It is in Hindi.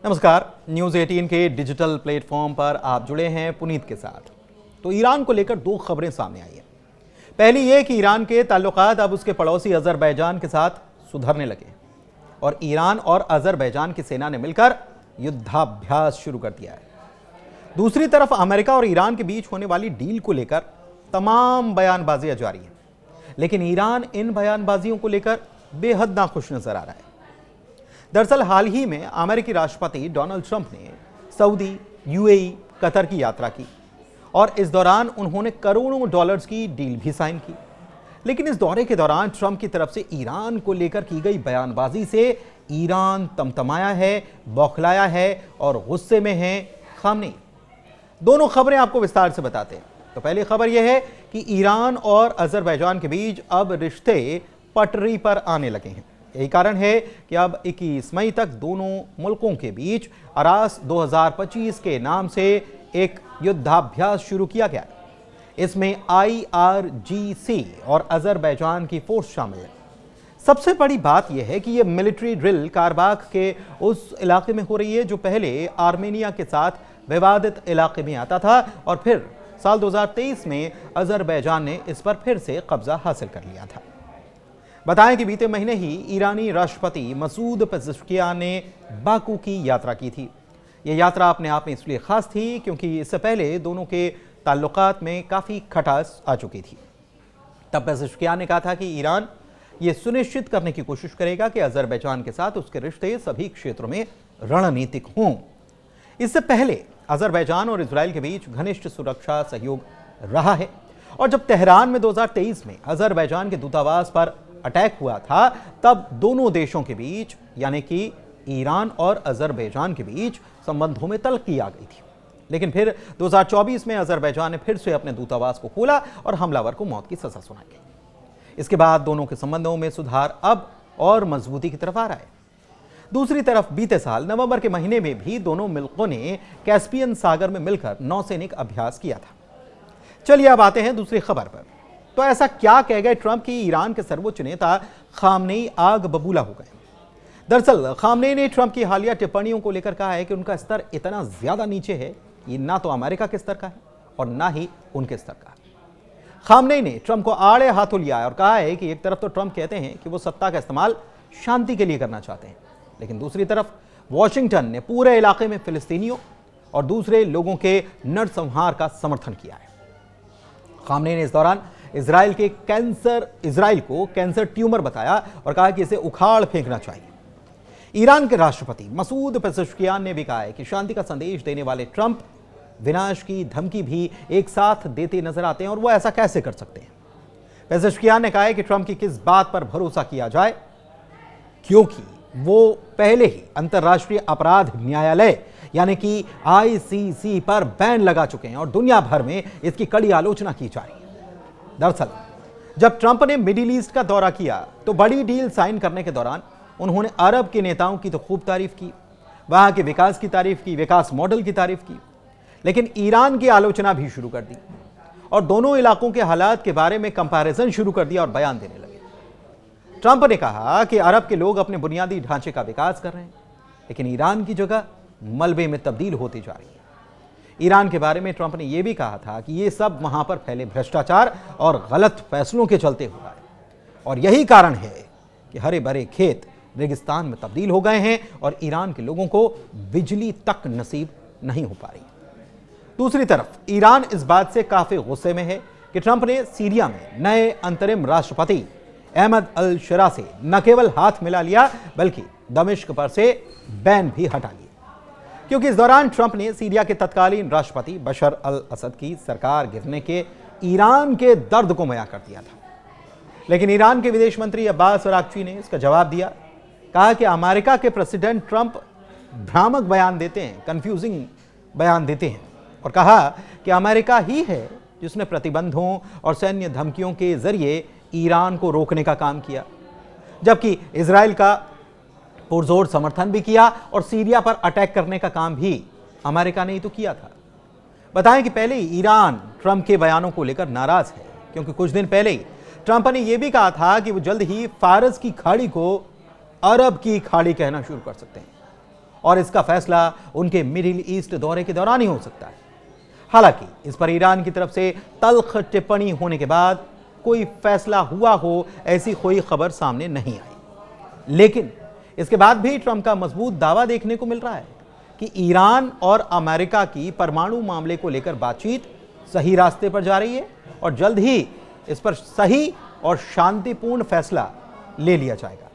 नमस्कार। न्यूज़ 18 के डिजिटल प्लेटफॉर्म पर आप जुड़े हैं पुनीत के साथ। तो ईरान को लेकर दो खबरें सामने आई हैं। पहली ये कि ईरान के ताल्लुकात अब उसके पड़ोसी अजरबैजान के साथ सुधरने लगे और ईरान और अजरबैजान की सेना ने मिलकर युद्धाभ्यास शुरू कर दिया है। दूसरी तरफ अमेरिका और ईरान के बीच होने वाली डील को लेकर तमाम बयानबाजियां जारी हैं, लेकिन ईरान इन बयानबाजियों को लेकर बेहद नाखुश नजर आ रहा है। दरअसल हाल ही में अमेरिकी राष्ट्रपति डोनाल्ड ट्रंप ने सऊदी, यूएई, कतर की यात्रा की और इस दौरान उन्होंने करोड़ों डॉलर्स की डील भी साइन की। लेकिन इस दौरे के दौरान ट्रंप की तरफ से ईरान को लेकर की गई बयानबाजी से ईरान तमतमाया है, बौखलाया है और गुस्से में है खामनेई। दोनों खबरें आपको विस्तार से बताते हैं। तो पहली खबर यह है कि ईरान और अजरबैजान के बीच अब रिश्ते पटरी पर आने लगे हैं। यही कारण है कि अब 21 मई तक दोनों मुल्कों के बीच अरास 2025 के नाम से एक युद्धाभ्यास शुरू किया गया। इसमें IRGC और अजरबैजान की फोर्स शामिल है। सबसे बड़ी बात यह है कि यह मिलिट्री ड्रिल कारबाख के उस इलाके में हो रही है जो पहले आर्मेनिया के साथ विवादित इलाके में आता था और फिर साल 2023 में अजरबैजान ने इस पर फिर से कब्जा हासिल कर लिया था। बताएं कि बीते महीने ही ईरानी राष्ट्रपति मसूद पेज़ेश्कियान ने बाकू की यात्रा की थी। यह यात्रा अपने आप में इसलिए खास थी क्योंकि इससे पहले दोनों के ताल्लुकात में काफ़ी खटास आ चुकी थी। तब पेज़ेश्कियान ने कहा था कि ईरान ये सुनिश्चित करने की कोशिश करेगा कि अजरबैजान के साथ उसके रिश्ते सभी क्षेत्रों में रणनीतिक हों। इससे पहले अजरबैजान और इजराइल के बीच घनिष्ठ सुरक्षा सहयोग रहा है और जब तेहरान में 2023 में अजरबैजान के दूतावास पर अटैक हुआ था तब दोनों देशों के बीच यानी कि ईरान और अजरबैजान के बीच संबंधों में तल्खी आ गई थी। लेकिन फिर 2024 में अजरबैजान ने फिर से अपने दूतावास को खोला और हमलावर को मौत की सजा सुनाई गई। इसके बाद दोनों के संबंधों में सुधार अब और मजबूती की तरफ आ रहा है। दूसरी तरफ बीते साल नवंबर के महीने में भी दोनों मुल्कों ने कैस्पियन सागर में मिलकर नौसैनिक अभ्यास किया था। चलिए अब आते हैं दूसरी खबर पर। तो ऐसा क्या कह गए ट्रंप की ईरान के सर्वोच्च नेता खामनेई आग बबूला हो गए। दरअसल खामनेई ने ट्रंप की हालिया टिप्पणियों को लेकर कहा है कि उनका स्तर इतना ज्यादा नीचे है कि ना तो अमेरिका के स्तर का है और ना ही उनके स्तर का। खामनेई ने ट्रंप को आड़े हाथों लिया है और कहा है कि एक तरफ तो ट्रंप कहते हैं कि वो सत्ता का इस्तेमाल शांति के लिए करना चाहते हैं, लेकिन दूसरी तरफ वॉशिंगटन ने पूरे इलाके में फिलिस्तीनियों और दूसरे लोगों के नरसंहार का समर्थन किया है। खामनेई ने इस दौरान इजराइल को कैंसर ट्यूमर बताया और कहा कि इसे उखाड़ फेंकना चाहिए। ईरान के राष्ट्रपति मसूद पेज़ेश्कियान ने भी कहा है कि शांति का संदेश देने वाले ट्रंप विनाश की धमकी भी एक साथ देते नजर आते हैं और वो ऐसा कैसे कर सकते हैं। पेज़ेश्कियान ने कहा है कि ट्रंप की किस बात पर भरोसा किया जाए, क्योंकि वो पहले ही अंतर्राष्ट्रीय अपराध न्यायालय यानी कि ICC पर बैन लगा चुके हैं और दुनिया भर में इसकी कड़ी आलोचना की जा रही है। दरअसल जब ट्रंप ने मिडिल ईस्ट का दौरा किया तो बड़ी डील साइन करने के दौरान उन्होंने अरब के नेताओं की तो खूब तारीफ की, वहां के विकास की तारीफ की, विकास मॉडल की तारीफ की, लेकिन ईरान की आलोचना भी शुरू कर दी और दोनों इलाकों के हालात के बारे में कंपैरिजन शुरू कर दिया और बयान देने लगे। ट्रंप ने कहा कि अरब के लोग अपने बुनियादी ढांचे का विकास कर रहे हैं, लेकिन ईरान की जगह मलबे में तब्दील होती जा रही है। ईरान के बारे में ट्रंप ने यह भी कहा था कि यह सब वहां पर फैले भ्रष्टाचार और गलत फैसलों के चलते हुआ है और यही कारण है कि हरे भरे खेत रेगिस्तान में तब्दील हो गए हैं और ईरान के लोगों को बिजली तक नसीब नहीं हो पा रही। दूसरी तरफ ईरान इस बात से काफी गुस्से में है कि ट्रंप ने सीरिया में नए अंतरिम राष्ट्रपति अहमद अल शरा से न केवल हाथ मिला लिया बल्कि दमिश्क पर से बैन भी हटा लिया, क्योंकि इस दौरान ट्रंप ने सीरिया के तत्कालीन राष्ट्रपति बशर अल असद की सरकार गिरने के ईरान के दर्द को बयां कर दिया था। लेकिन ईरान के विदेश मंत्री अब्बास अराक्ची ने इसका जवाब दिया, कहा कि अमेरिका के प्रेसिडेंट ट्रंप भ्रामक बयान देते हैं, कंफ्यूजिंग बयान देते हैं और कहा कि अमेरिका ही है जिसने प्रतिबंधों और सैन्य धमकियों के जरिए ईरान को रोकने का काम किया, जबकि इजराइल का पुरजोर समर्थन भी किया और सीरिया पर अटैक करने का काम भी अमेरिका ने ही तो किया था। बताएं कि पहले ही ईरान ट्रंप के बयानों को लेकर नाराज है, क्योंकि कुछ दिन पहले ही ट्रंप ने यह भी कहा था कि वो जल्द ही फारस की खाड़ी को अरब की खाड़ी कहना शुरू कर सकते हैं और इसका फैसला उनके मिडिल ईस्ट दौरे के दौरान ही हो सकता है। हालांकि इस पर ईरान की तरफ से तल्ख टिप्पणी होने के बाद कोई फैसला हुआ हो, ऐसी कोई खबर सामने नहीं आई। लेकिन इसके बाद भी ट्रंप का मजबूत दावा देखने को मिल रहा है कि ईरान और अमेरिका की परमाणु मामले को लेकर बातचीत सही रास्ते पर जा रही है और जल्द ही इस पर सही और शांतिपूर्ण फैसला ले लिया जाएगा।